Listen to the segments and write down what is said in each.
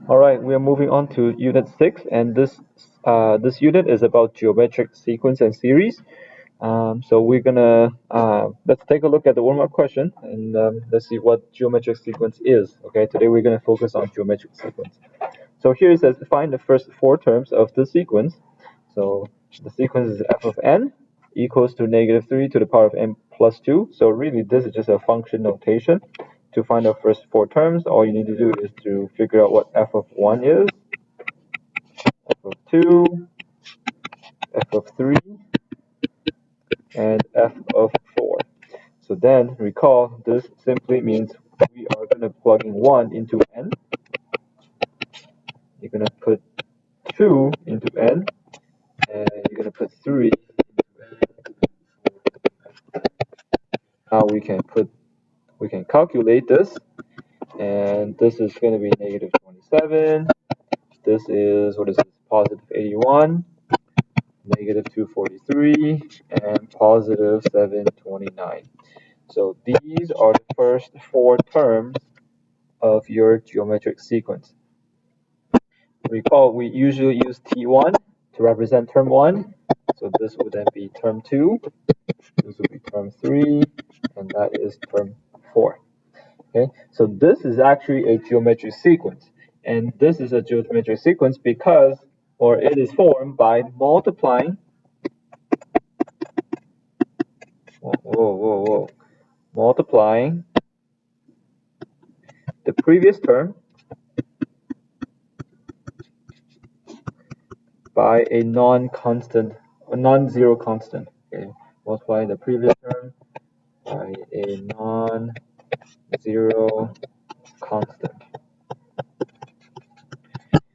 All right, we are moving on to Unit 6, and this unit is about geometric sequence and series. So we're gonna let's take a look at the warm-up question, and let's see what geometric sequence is. Okay, today we're gonna focus on geometric sequence. So here it says find the first four terms of the sequence. So the sequence is f of n equals to -3 to the power of n plus 2. So really, this is just a function notation. To find the first four terms, all you need to do is to figure out what f of 1 is, f of 2, f of 3, and f of 4. So then recall, this simply means we are going to plug in 1 into n. You're going to put 2 into n, and you're going to put 3 into n. Now we can calculate this, and this is going to be -27. This is, what is this, positive 81, negative 243, and positive 729. So these are the first four terms of your geometric sequence. Recall, we usually use T1 to represent term 1. So this would then be term 2, this would be term 3, and that is term 4. Okay, so this is actually a geometric sequence. And this is a geometric sequence because, or it is formed by multiplying, multiplying the previous term by a non-constant, a non-zero constant. Okay, multiply the previous term by a non-zero constant.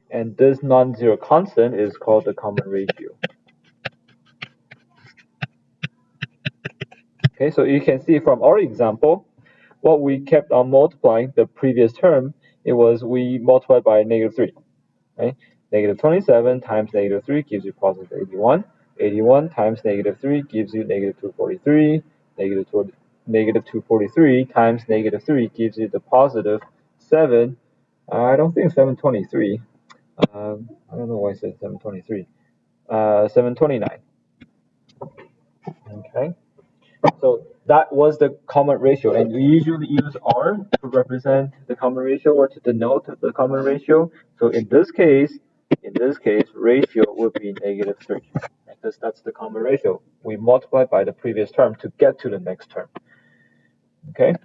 And this non-zero constant is called the common ratio. Okay, so you can see from our example, what we kept on multiplying the previous term, it was we multiplied by -3. Right? -27 times -3 gives you positive 81. 81 times -3 gives you -243. Negative 243 times -3 gives you the positive 7. I don't think 723. I don't know why I said 723. 729. Okay. So that was the common ratio, and we usually use R to represent the common ratio or to denote the common ratio. So in this case, ratio would be -3, because that's the common ratio. We multiply by the previous term to get to the next term. Okay.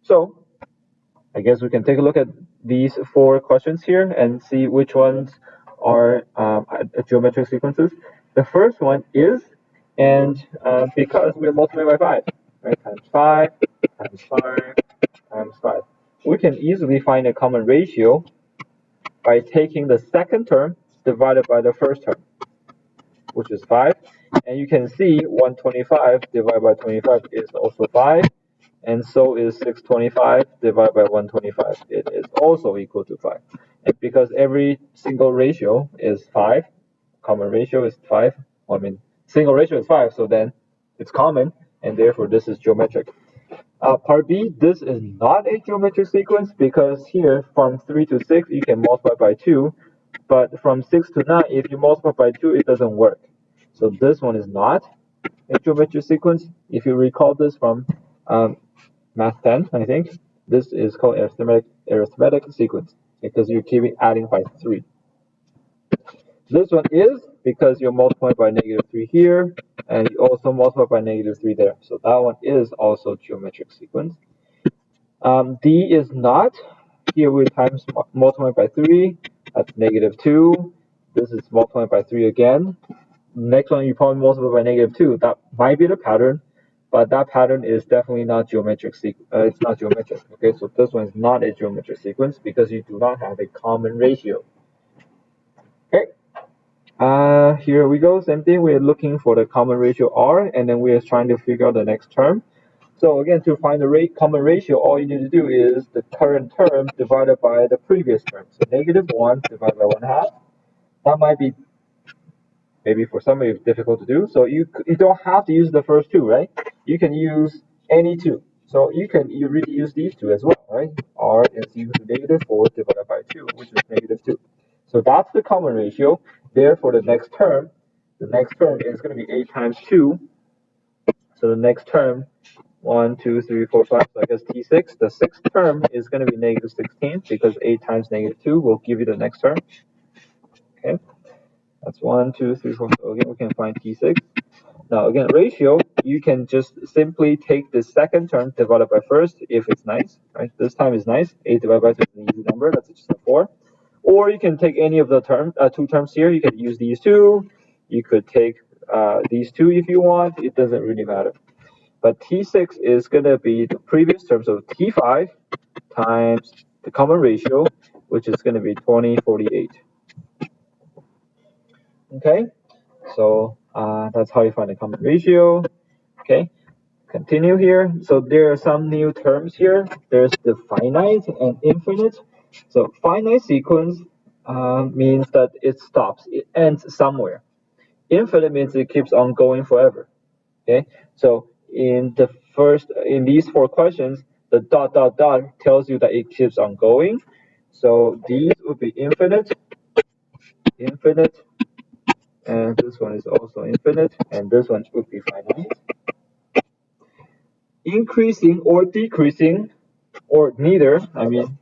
So I guess we can take a look at these four questions here and see which ones are geometric sequences. The first one is, and because we're multiplying by 5, right? Times 5, times 5, times 5. We can easily find a common ratio by taking the second term divided by the first term, which is 5. And you can see 125 divided by 25 is also 5. And so is 625 divided by 125. It is also equal to 5. And because every single ratio is 5, common ratio is 5. Well, I mean, single ratio is 5, so then it's common, and therefore this is geometric. Part B, this is not a geometric sequence because here from 3 to 6 you can multiply by 2, but from 6 to 9 if you multiply by 2 it doesn't work. So this one is not a geometric sequence. If you recall this from Math 10, I think, this is called arithmetic sequence because you're keeping adding by 3. This one is because you're multiplying by -3 here, and you also multiply by -3 there. So that one is also geometric sequence. D is not. Here we times multiply by 3. That's -2. This is multiplying by 3 again. Next one you probably multiply by -2. That might be the pattern, but that pattern is definitely not geometric. It's not geometric. Okay, so this one is not a geometric sequence because you do not have a common ratio. Okay. Here we go. Same thing. We're looking for the common ratio R, and then we are trying to figure out the next term. So again, to find the common ratio, all you need to do is the current term divided by the previous term. So -1 divided by 1/2. That might be maybe for some of you difficult to do. So you don't have to use the first two, right? You can use any two. So you really use these two as well, right? R is equal to negative 4 divided by 2, which is negative 2. So that's the common ratio. Therefore, the next term is going to be 8 times 2. So the next term, 1, 2, 3, 4, 5, so I guess T6. The sixth term is going to be negative 16 because 8 times negative 2 will give you the next term. Okay, that's 1, 2, 3, 4. So again, we can find T6. Now again, ratio, you can just simply take the second term divided by first if it's nice, right? This time is nice. 8 divided by 2 is an easy number. That's just a 4. Or you can take any of the two terms here. You can use these two. You could take these two if you want. It doesn't really matter. But T6 is going to be the previous term, so T5 times the common ratio, which is going to be 2048. Okay, so that's how you find the common ratio. Okay, continue here. So there are some new terms here. There's the finite and infinite. So finite sequence means that it stops, it ends somewhere. Infinite means it keeps on going forever. Okay, so in these four questions, the dot dot dot tells you that it keeps on going. So these would be infinite, infinite, and this one is also infinite, and this one would be finite. Increasing or decreasing, or neither. I mean,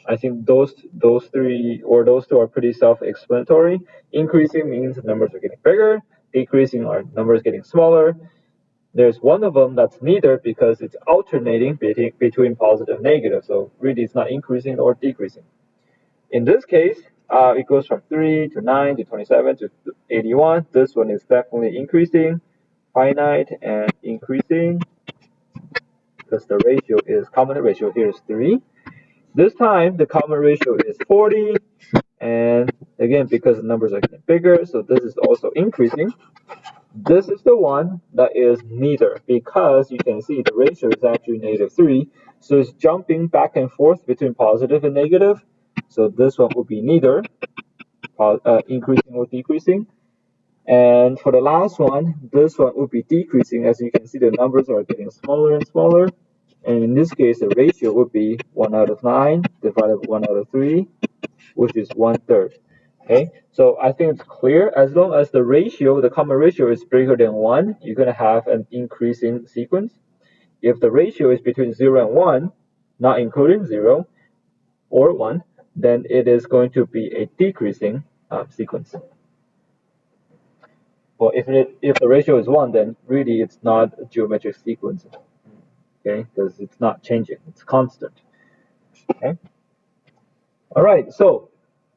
I think those three or those two are pretty self-explanatory. Increasing means the numbers are getting bigger. Decreasing are numbers getting smaller. There's one of them that's neither because it's alternating between positive and negative. So really, it's not increasing or decreasing. In this case, it goes from 3 to 9 to 27 to 81. This one is definitely increasing, finite and increasing because the ratio is common ratio here is 3. This time, the common ratio is 40. And again, because the numbers are getting bigger, so this is also increasing. This is the one that is neither because you can see the ratio is actually negative 3. So it's jumping back and forth between positive and negative. So this one would be neither increasing or decreasing. And for the last one, this one would be decreasing. As you can see, the numbers are getting smaller and smaller. And in this case, the ratio would be 1 out of 9 divided by 1 out of 3, which is 1/3. Okay, so I think it's clear. As long as the ratio, the common ratio is bigger than 1, you're going to have an increasing sequence. If the ratio is between 0 and 1, not including 0 or 1, then it is going to be a decreasing sequence. Well, if the ratio is 1, then really it's not a geometric sequence. Okay, because it's not changing, it's constant. Okay. All right, so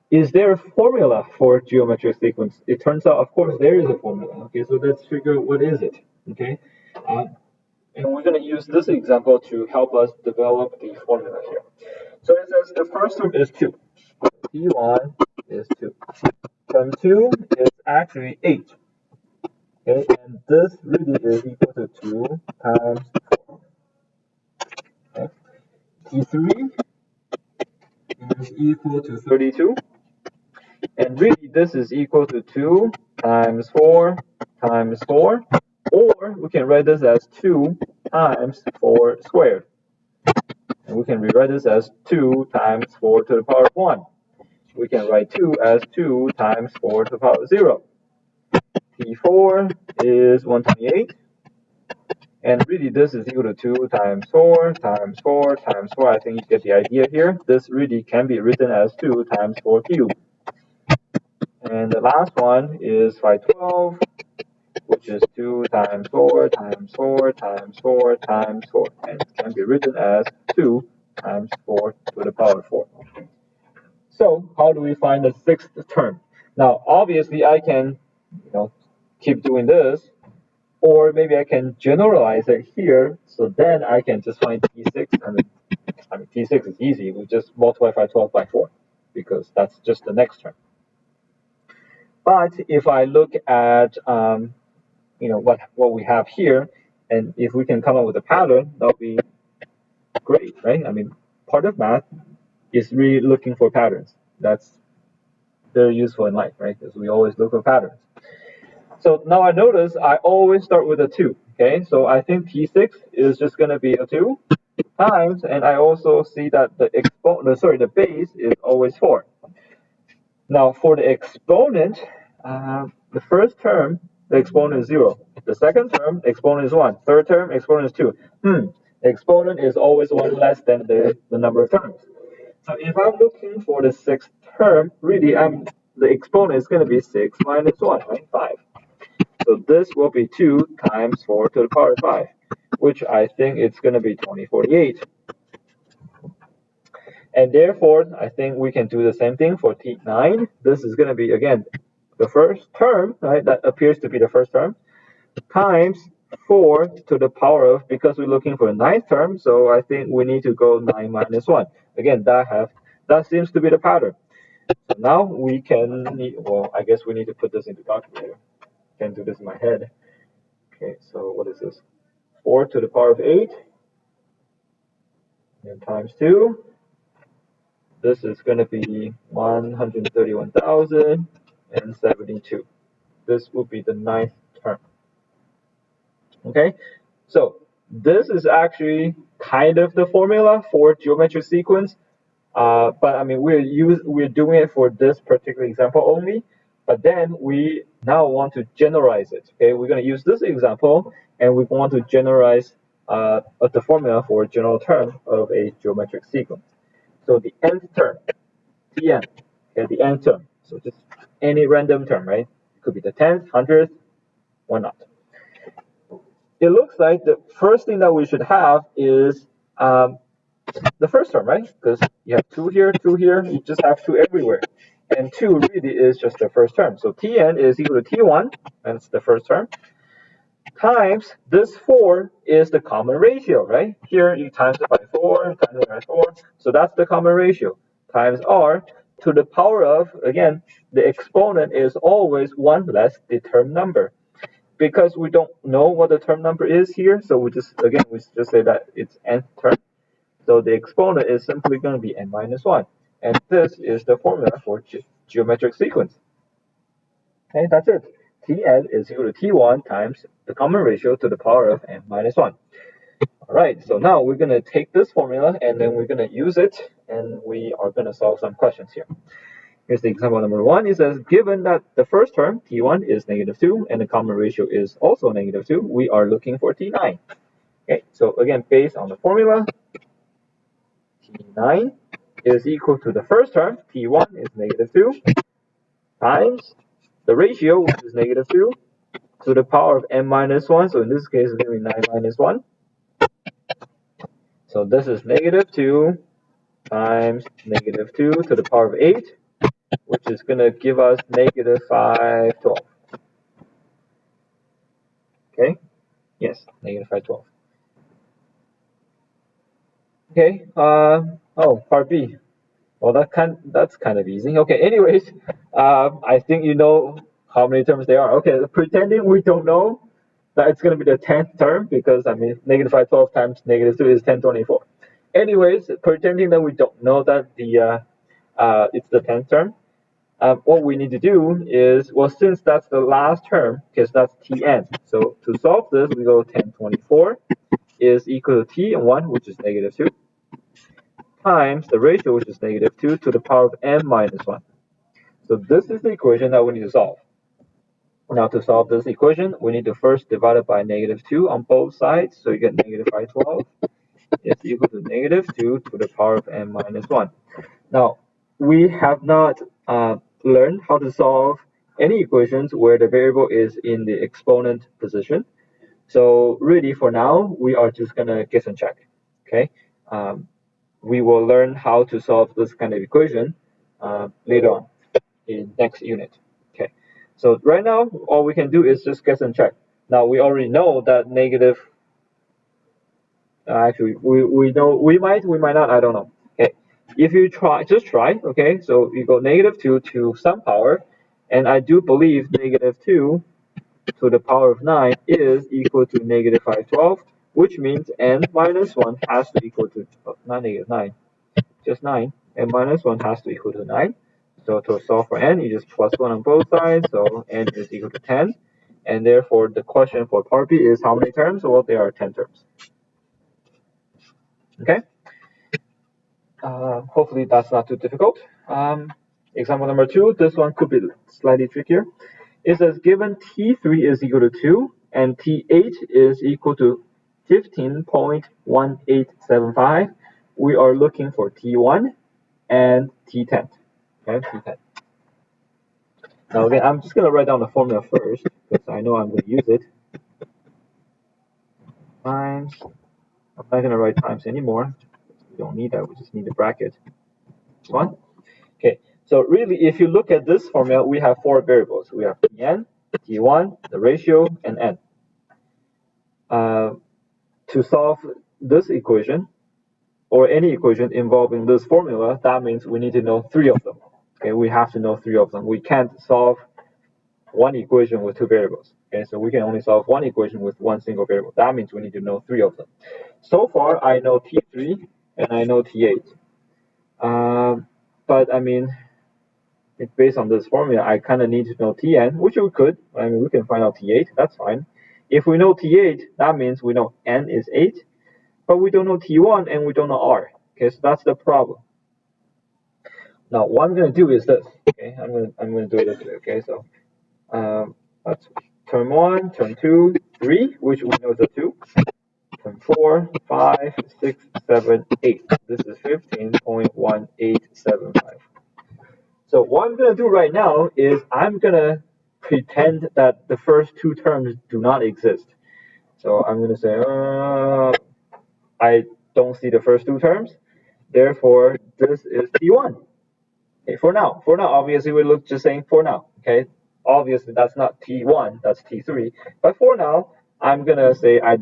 is there a formula for geometric sequence? It turns out, of course, there is a formula. Okay, so let's figure out what is it. Okay, and we're going to use this example to help us develop the formula here. So it says the first term is 2. T1 is 2. Term 2 is actually 8. Okay, and this really is equal to 2 times 4. Okay. T3 is equal to 32. And really, this is equal to 2 times 4 times 4. Or we can write this as 2 times 4 squared. And we can rewrite this as 2 times 4 to the power of 1. We can write 2 as 2 times 4 to the power of 0. T4 is 128. And really, this is equal to 2 times 4 times 4 times 4. I think you get the idea here. This really can be written as 2 times 4 cubed. And the last one is 512, which is 2 times 4 times 4 times 4 times 4. And it can be written as 2 times 4 to the power of 4. So how do we find the sixth term? Now, obviously, I can keep doing this, or maybe I can generalize it here. So then I can just find T6. I mean T6 is easy. We just multiply 512 by 4 because that's just the next term. But if I look at what we have here, and if we can come up with a pattern, that'll be great, right? I mean, part of math is really looking for patterns. That's very useful in life, right? Because we always look for patterns. So now I notice I always start with a 2. Okay, so I think T6 is just going to be a 2 times, and I also see that the base is always 4. Now for the exponent, the first term, the exponent is 0. The second term, the exponent is 1. Third term, exponent is 2. The exponent is always 1 less than the number of terms. So if I'm looking for the sixth term, really, the exponent is going to be 6 minus 1, right? 5. So this will be 2 times 4 to the power of 5, which I think it's going to be 2048. And therefore, I think we can do the same thing for T9. This is going to be, again, the first term, right? That appears to be the first term, times 4 to the power of, because we're looking for a ninth term, so I think we need to go 9 minus 1. Again, that seems to be the pattern. So now we can, well, I guess we need to put this into calculator. Can't do this in my head. Okay, so what is this? 4 to the power of 8, and times 2. This is going to be 131,072. This will be the ninth term. Okay, so this is actually kind of the formula for geometric sequence, but I mean we're doing it for this particular example only. But then we now want to generalize it. Okay, we're going to use this example, and we want to generalize the formula for a general term of a geometric sequence. So the nth term, Tn, okay, the nth term. So just any random term, right? It could be the 10th, 100th, why not? It looks like the first thing that we should have is the first term, right? Because you have 2 here, 2 here, you just have 2 everywhere. And 2 really is just the first term. So Tn is equal to T1, that's the first term, times this 4 is the common ratio, right? Here you times it by 4, times it by 4, so that's the common ratio, times R to the power of, again, the exponent is always 1 less the term number. Because we don't know what the term number is here, so we just say that it's nth term. So the exponent is simply going to be n minus 1. And this is the formula for geometric sequence. Okay, that's it. Tn is equal to T1 times the common ratio to the power of n minus 1. All right, so now we're going to take this formula and then we're going to use it, and we are going to solve some questions here. Here's the example number 1. It says, given that the first term, T1, is negative 2, and the common ratio is also negative 2, we are looking for T9. Okay, so again, based on the formula, T9 is equal to the first term, T1 is negative 2, times the ratio, which is negative 2, to the power of n minus 1. So in this case, it's going to be 9 minus 1. So this is negative 2 times negative 2 to the power of 8, which is going to give us negative 512. Okay? Yes, negative 512. Okay, part B. Well, that's kind of easy. Okay, anyways, I think you know how many terms there are. Okay, pretending we don't know that it's going to be the 10th term, because, I mean, negative 512 times negative 2 is 1024. Anyways, pretending that we don't know that it's the 10th term, what we need to do is, well, since that's the last term, because that's Tn, so to solve this, we go 1024 is equal to T1, which is negative 2, times the ratio, which is negative 2, to the power of n minus 1. So this is the equation that we need to solve. Now to solve this equation, we need to first divide it by negative 2 on both sides, so you get negative 512 is equal to negative 2 to the power of n minus 1. Now, we have not learned how to solve any equations where the variable is in the exponent position. So really, for now, we are just going to guess and check. Okay, we will learn how to solve this kind of equation later on in next unit. Okay, so right now, all we can do is just guess and check. Now, we already know that negative, actually, we know, we might not, I don't know. Okay, if you just try, okay, so you go negative 2 to some power, and I do believe negative 2 to the power of 9 is equal to negative 512, which means n minus 1 has to equal to, not negative 9, just 9, n minus 1 has to equal to 9. So to solve for n, you just plus 1 on both sides, so n is equal to 10. and therefore the question for part B is how many terms? Well, there are 10 terms. Okay. Hopefully that's not too difficult. Example number 2, this one could be slightly trickier. It says given T3 is equal to 2 and T8 is equal to 15.1875, we are looking for T1 and T10. Okay, T10. Now again, I'm just going to write down the formula first because I know I'm going to use it. Times, I'm not going to write times anymore. We don't need that, we just need the bracket. This one. Okay, so really if you look at this formula, we have 4 variables. We have Tn, T1, the ratio, and n. To solve this equation, or any equation involving this formula, that means we need to know 3 of them. Okay, we have to know 3 of them. We can't solve one equation with 2 variables. Okay, so we can only solve one equation with one single variable. That means we need to know 3 of them. So far, I know T3 and I know T8. But I mean, based on this formula, I kind of need to know Tn, which we could. I mean, we can find out T8. That's fine. If we know T8, that means we know n is 8, but we don't know T1 and we don't know r. Okay, so that's the problem. Now, what I'm going to do is this. Okay, I'm going to do it this way. Okay, so that's term 1, term 2, 3, which we know is a 2. Term 4, 5, 6, 7, 8. This is 15.1875. So what I'm going to do right now is I'm going to pretend that the first 2 terms do not exist. So I'm going to say, I don't see the first 2 terms. Therefore, this is T1. Okay, for now, obviously we look just saying for now. Okay, obviously that's not T1, that's T3. But for now, I'm gonna say I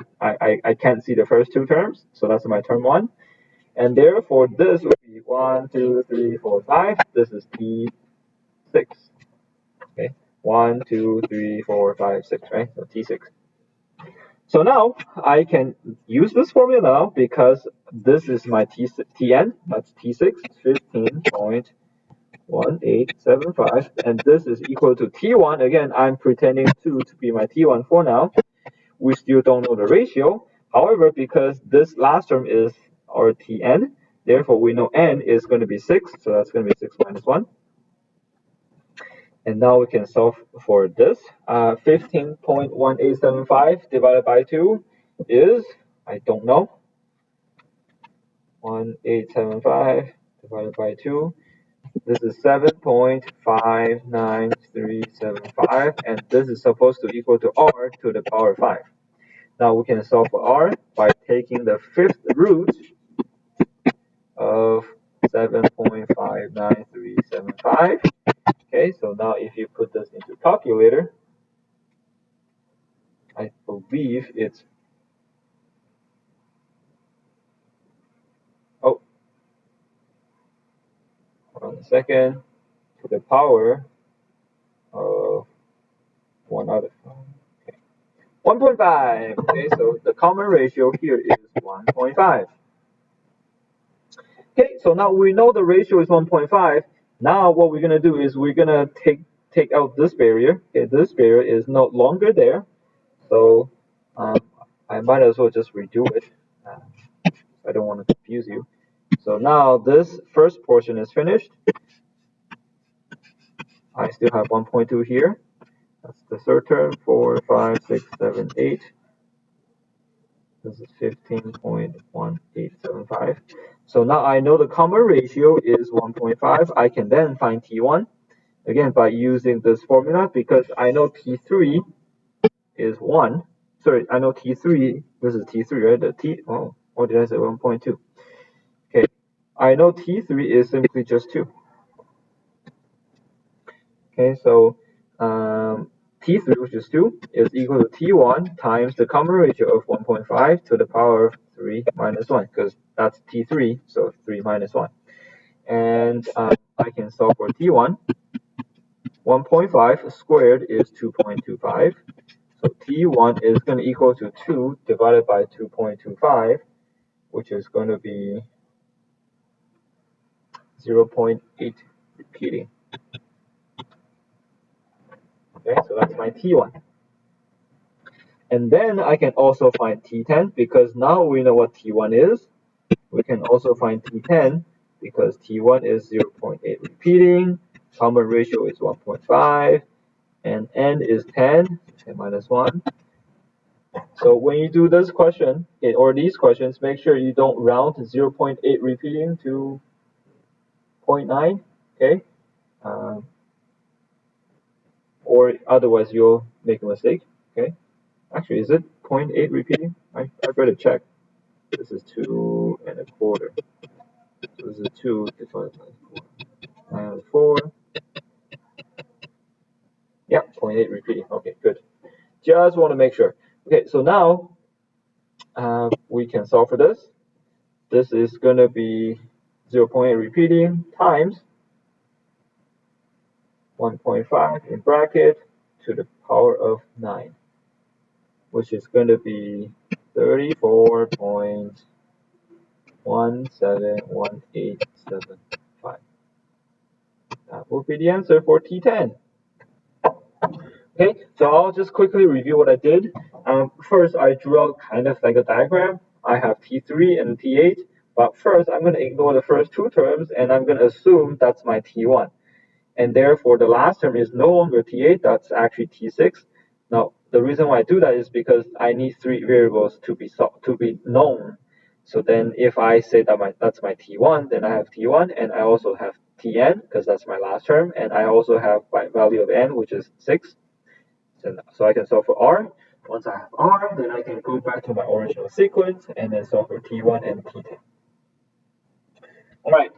can't see the first 2 terms, so that's my term 1, and therefore this would be 1, 2, 3, 4, 5. This is T6. Okay, 1, 2, 3, 4, 5, 6. Right, so T6. So now I can use this formula now because this is my Tn, that's T6, 15.1875, and this is equal to T1. Again, I'm pretending 2 to be my T1 for now. We still don't know the ratio. However, because this last term is our Tn, therefore we know n is going to be 6, so that's going to be 6 minus 1. And now we can solve for this. 15.1875 divided by 2 is, I don't know, 1875 divided by 2. This is 7.59375, and this is supposed to equal to r to the power 5. Now we can solve for r by taking the 5th root of 7.59375. Okay, so now if you put this into calculator, I believe it's, oh, hold on a second, to the power of 1 other. Okay. 1.5. Okay, so the common ratio here is 1.5. Okay, so now we know the ratio is 1.5. Now what we're gonna do is we're gonna take out this barrier. Okay, this barrier is no longer there, so I might as well just redo it. I don't want to confuse you. So now this first portion is finished. I still have 1.2 here. That's the third term. 4, 5, 6, 7, 8. This is 15.1875. So now I know the common ratio is 1.5. I can then find T1 again by using this formula because I know T3 is 1. Sorry, I know T3. This is T3, right? The T. Oh, or did I say 1.2? Okay, I know T3 is simply just 2. Okay, so T3, which is 2, is equal to T1 times the common ratio of 1.5 to the power of 3 minus 1, because that's T3, so 3 minus 1. And I can solve for T1. 1.5 squared is 2.25. So T1 is going to equal to 2 divided by 2.25, which is going to be 0.8 repeating. Okay, so that's my T1. And then I can also find T10 because now we know what T1 is. We can also find T10 because T1 is 0.8 repeating, common ratio is 1.5, and N is 10, 10 minus 1. So when you do this question, or these questions, make sure you don't round 0.8 repeating to 0.9, okay? Or otherwise you'll make a mistake, okay? Actually, is it 0.8 repeating? I better check. This is 2.25. So this is 2 divided by 4. 4. Yeah, 0.8 repeating. Okay, good. Just want to make sure. Okay, so now we can solve for this. This is going to be 0.8 repeating times 1.5 in bracket to the power of 9, which is going to be 34.171875. That will be the answer for T10. Okay, so I'll just quickly review what I did. First, I drew out kind of like a diagram. I have T3 and T8, but first I'm going to ignore the first two terms and I'm going to assume that's my T1. And therefore, the last term is no longer T8, that's actually T6. Now, the reason why I do that is because I need three variables to be known. So then if I say that that's my T1, then I have T1, and I also have Tn, because that's my last term, and I also have my value of n, which is 6. So I can solve for R. Once I have R, then I can go back to my original sequence and then solve for T1 and T10. All right.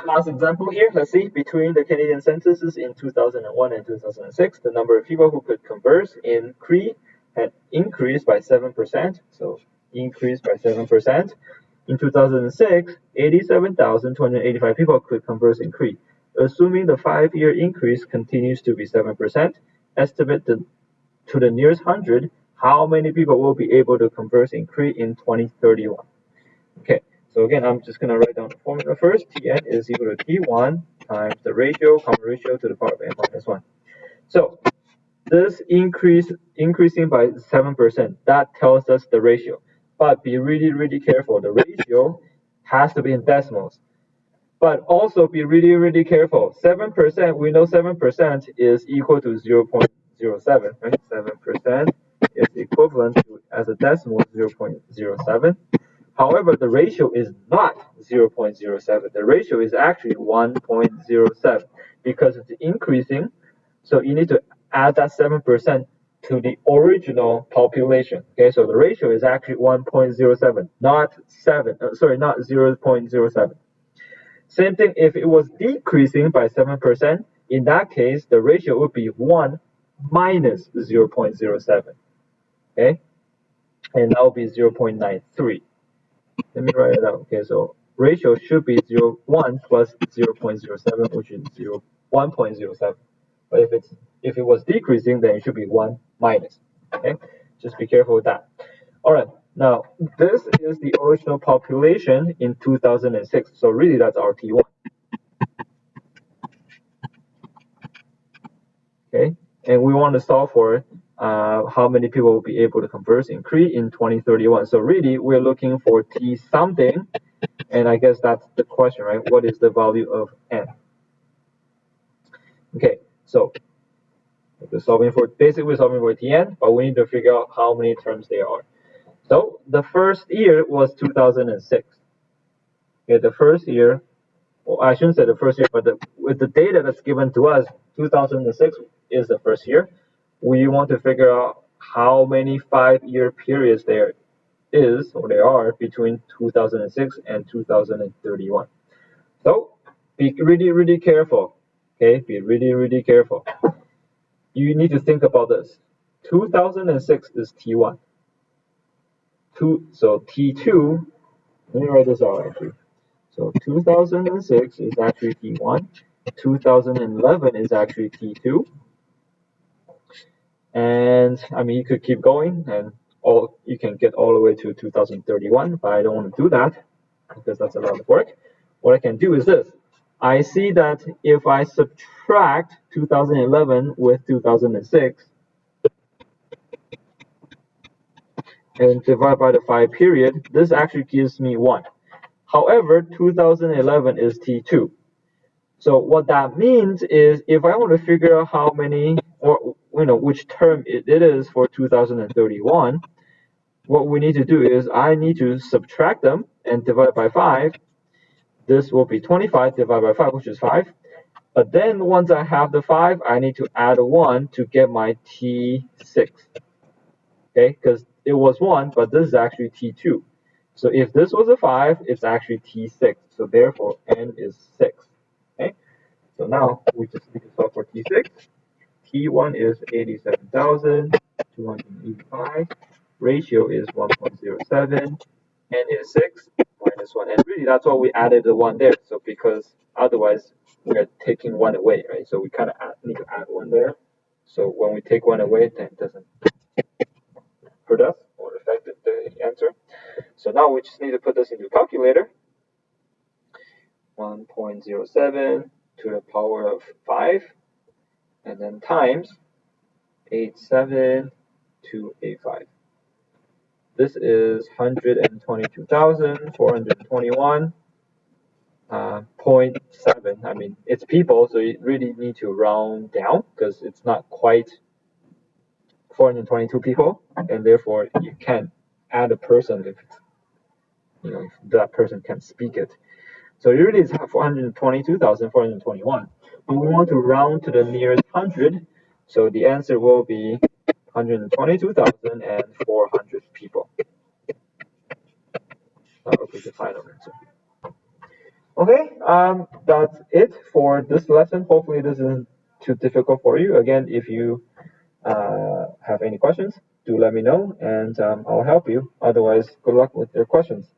Last example here. Let's see. Between the Canadian censuses in 2001 and 2006, the number of people who could converse in Cree had increased by 7%. So increased by 7%. In 2006, 87,285 people could converse in Cree. Assuming the 5-year increase continues to be 7%, estimate to the nearest 100 how many people will be able to converse in Cree in 2031. Okay. So again, I'm just going to write down the formula first. Tn is equal to T1 times the ratio, common ratio to the power of n minus 1. So this increasing by 7%, that tells us the ratio. But be really, really careful. The ratio has to be in decimals. But also be really, really careful. 7%, we know 7% is equal to 0.07, right? 7% is equivalent to, as a decimal, 0.07. However, the ratio is not 0.07. The ratio is actually 1.07 because it's increasing. So you need to add that 7% to the original population. Okay, so the ratio is actually 1.07, not 0.07. Same thing if it was decreasing by 7%. In that case, the ratio would be 1 minus 0.07. Okay, and that would be 0.93. Let me write it out. Okay, so ratio should be 1 plus 0.07, which is 1.07. But if it was decreasing, then it should be 1 minus. Okay, just be careful with that. All right, now this is the original population in 2006. So really, that's our T1. Okay, and we want to solve for how many people will be able to converse in Cree in 2031. So really, we're looking for T something. And I guess that's the question, right? What is the value of n? Okay, so we're solving for Tn, but we need to figure out how many terms there are. So the first year was 2006. Okay, the first year, well, I shouldn't say the first year, but with the data that's given to us, 2006 is the first year. We want to figure out how many 5-year periods there is, or there are, between 2006 and 2031. So be really, really careful. Okay, be really, really careful. You need to think about this. 2006 is T1. So T2, let me write this out actually. So 2006 is actually T1. 2011 is actually T2. And I mean, you could keep going and you can get all the way to 2031, but I don't want to do that because that's a lot of work. What I can do is this. I see that if I subtract 2011 with 2006, and divide by the 5 period, this actually gives me 1. However, 2011 is T2. So what that means is if I want to figure out how many, or which term it is for 2031, what we need to do is I need to subtract them and divide by 5. This will be 25 divided by 5, which is 5. But then once I have the 5, I need to add a 1 to get my T6. Okay, because it was 1, but this is actually T2. So if this was a 5, it's actually T6. So therefore, n is 6. Okay, so now we just need to solve for T6. T1 is 87,285. Ratio is 1.07. N is 6 minus 1. And really, that's why we added the 1 there. So because otherwise, we're taking 1 away, right? So we kind of need to add 1 there. So when we take 1 away, then it doesn't hurt us or affect the answer. So now we just need to put this into a calculator. 1.07 to the power of 5, and then times 87,285. This is 122,421.7. I mean, it's people, so you really need to round down because it's not quite 422 people, and therefore you can't add a person if if that person can speak it. So usually it's 422,421, but we want to round to the nearest 100, so the answer will be 122,400 people. That will be the final answer. Okay, that's it for this lesson. Hopefully this isn't too difficult for you. Again, if you have any questions, do let me know, and I'll help you. Otherwise, good luck with your questions.